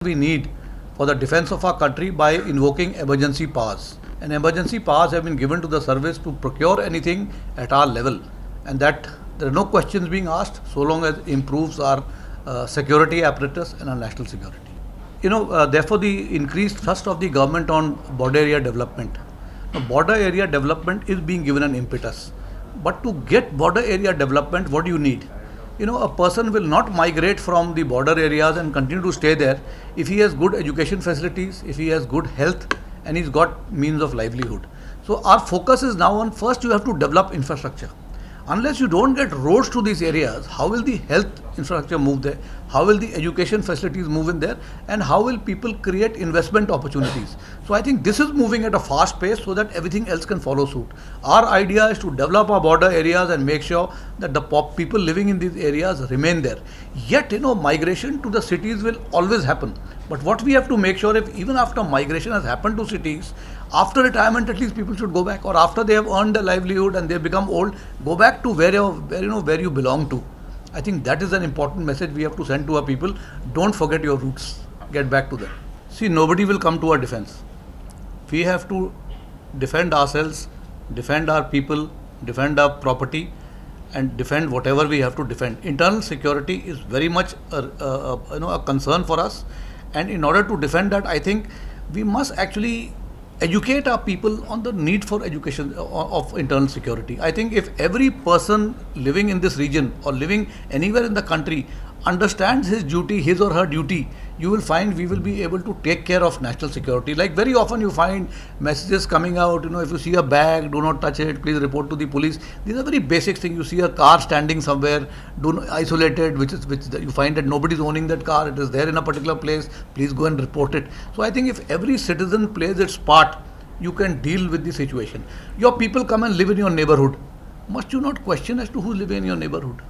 we need for the defense of our country by invoking emergency powers. And emergency powers have been given to the service to procure anything at our level, and that there are no questions being asked so long as it improves our security apparatus and our national security. Therefore, the increased thrust of the government on border area development. Now, border area development is being given an impetus. But to get border area development, what do you need? A person will not migrate from the border areas and continue to stay there if he has good education facilities, if he has good health, and he's got means of livelihood. So our focus is now on, first you have to develop infrastructure. Unless you don't get roads to these areas, how will the health infrastructure move there? How will the education facilities move in there? And how will people create investment opportunities? So I think this is moving at a fast pace so that everything else can follow suit. Our idea is to develop our border areas and make sure that the people living in these areas remain there. Yet, migration to the cities will always happen. But what we have to make sure, if even after migration has happened to cities, after retirement at least people should go back, or after they have earned their livelihood and they have become old, go back to where you belong to. I think that is an important message we have to send to our people. Don't forget your roots. Get back to them. See, nobody will come to our defense. We have to defend ourselves, defend our people, defend our property, and defend whatever we have to defend. Internal security is very much a concern for us, and in order to defend that, I think we must actually educate our people on the need for education of internal security. I think if every person living in this region or living anywhere in the country understands his duty, his or her duty, you will find we will be able to take care of national security. Like very often you find messages coming out, if you see a bag, do not touch it, please report to the police. These are very basic things. You see a car standing somewhere, isolated, which you find that nobody is owning that car, it is there in a particular place, please go and report it. So I think if every citizen plays its part, you can deal with the situation. Your people come and live in your neighborhood. Must you not question as to who live in your neighborhood?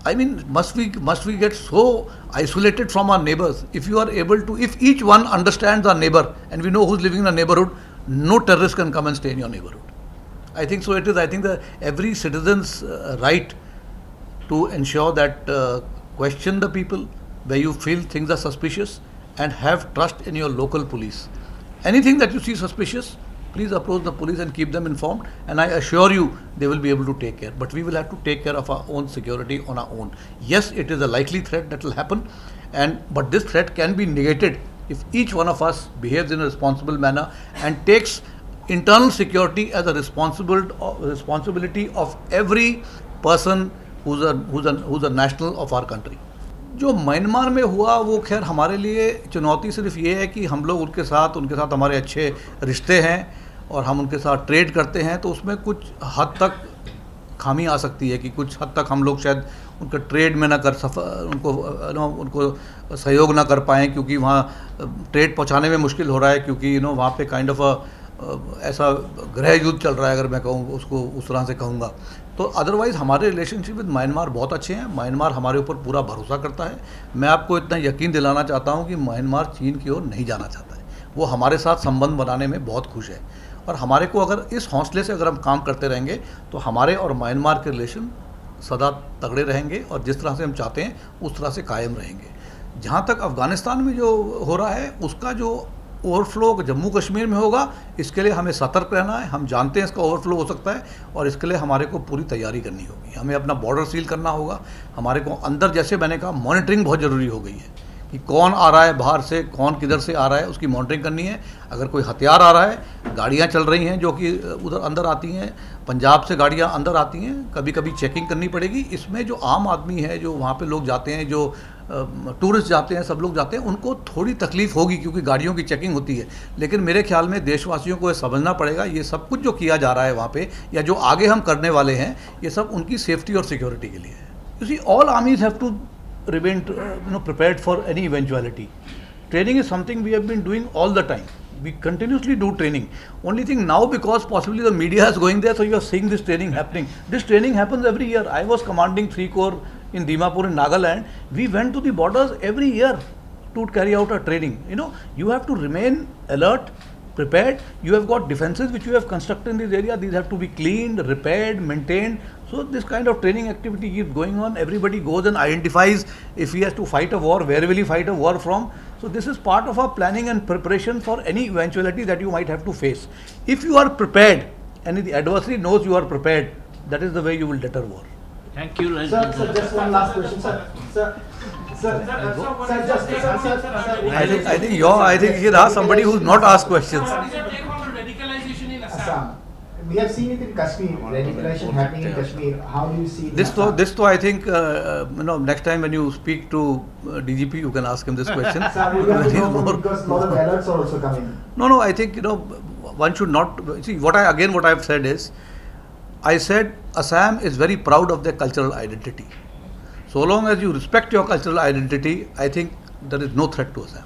I mean, must we get so isolated from our neighbors? If each one understands our neighbor and we know who's living in our neighborhood, no terrorist can come and stay in your neighborhood. I think so. It is. I think that every citizen's right to ensure that question the people where you feel things are suspicious and have trust in your local police. Anything that you see suspicious, please approach the police and keep them informed, and I assure you they will be able to take care. But we will have to take care of our own security on our own. Yes, it is a likely threat that will happen, but this threat can be negated if each one of us behaves in a responsible manner and takes internal security as a responsibility of every person who's a national of our country. जो Myanmar में हुआ वो खैर हमारे लिए चुनौती सिर्फ ये है कि हम लोग उनके साथ हमारे अच्छे रिश्ते हैं और हम उनके साथ ट्रेड करते हैं, तो उसमें कुछ हद तक खामी आ सकती है कि कुछ हद तक हम लोग शायद उनका ट्रेड में उनको सहयोग ना कर पाएँ, क्योंकि वहाँ ट्रेड पहुँचाने में मुश्किल हो रहा है, क्योंकि वहाँ पे काइंड ऑफ ऐसा गृह युद्ध चल रहा है, अगर मैं कहूँ उसको उस तरह से कहूँगा। तो अदरवाइज़ हमारे रिलेशनशिप विद म्यांमार बहुत अच्छे हैं। म्यांमार हमारे ऊपर पूरा भरोसा करता है। मैं आपको इतना यकीन दिलाना चाहता हूँ कि म्यांमार चीन की ओर नहीं जाना चाहता है। वो हमारे साथ संबंध बनाने में बहुत खुश है, और हमारे को अगर इस हौसले से अगर हम काम करते रहेंगे तो हमारे और म्यांमार के रिलेशन सदा तगड़े रहेंगे और जिस तरह से हम चाहते हैं उस तरह से कायम रहेंगे। जहाँ तक अफ़गानिस्तान में जो हो रहा है उसका जो ओवरफ्लो जम्मू कश्मीर में होगा, इसके लिए हमें सतर्क रहना है। हम जानते हैं इसका ओवरफ्लो हो सकता है और इसके लिए हमारे को पूरी तैयारी करनी होगी। हमें अपना बॉर्डर सील करना होगा। हमारे को अंदर, जैसे मैंने कहा, मॉनिटरिंग बहुत ज़रूरी हो गई है कि कौन आ रहा है बाहर से, कौन किधर से आ रहा है, उसकी मॉनिटरिंग करनी है। अगर कोई हथियार आ रहा है, गाड़ियाँ चल रही हैं जो कि उधर अंदर आती हैं, पंजाब से गाड़ियाँ अंदर आती हैं, कभी कभी चेकिंग करनी पड़ेगी। इसमें जो आम आदमी है, जो वहाँ पे लोग जाते हैं, जो टूरिस्ट जाते हैं, सब लोग जाते हैं, उनको थोड़ी तकलीफ़ होगी क्योंकि गाड़ियों की चेकिंग होती है। लेकिन मेरे ख्याल में देशवासियों को ये समझना पड़ेगा, ये सब कुछ जो किया जा रहा है वहाँ पे या जो आगे हम करने वाले हैं, ये सब उनकी सेफ्टी और सिक्योरिटी के लिए है। You see, all armies have to remain prepared for any eventuality. Training is something we have been doing all the time. We continuously do training. Only thing now, because possibly the media is going there, so you are seeing this training happening. This training happens every year. I was commanding 3 Corps in Dimapur in Nagaland. We went to the borders every year to carry out our training. You have to remain alert, prepared. You have got defenses which you have constructed in this area. These have to be cleaned, repaired, maintained. So this kind of training activity keeps going on. Everybody goes and identifies if he has to fight a war, where will he fight a war from. So this is part of our planning and preparation for any eventuality that you might have to face. If you are prepared and if the adversary knows you are prepared, that is the way you will deter war. Thank you. Sir, just one last question, sir. I think you can ask somebody who's not asked questions. What is your take on radicalization in Assam? Assam. We have seen it in Kashmir, radicalization happening in Kashmir. How do you see it? This though I think next time when you speak to DGP, you can ask him this question. Sir, we have to He's know more- because a lot of alerts are also coming. No, I think one should not see what I've said is, I said Assam is very proud of their cultural identity. So long as you respect your cultural identity, I think there is no threat to Assam.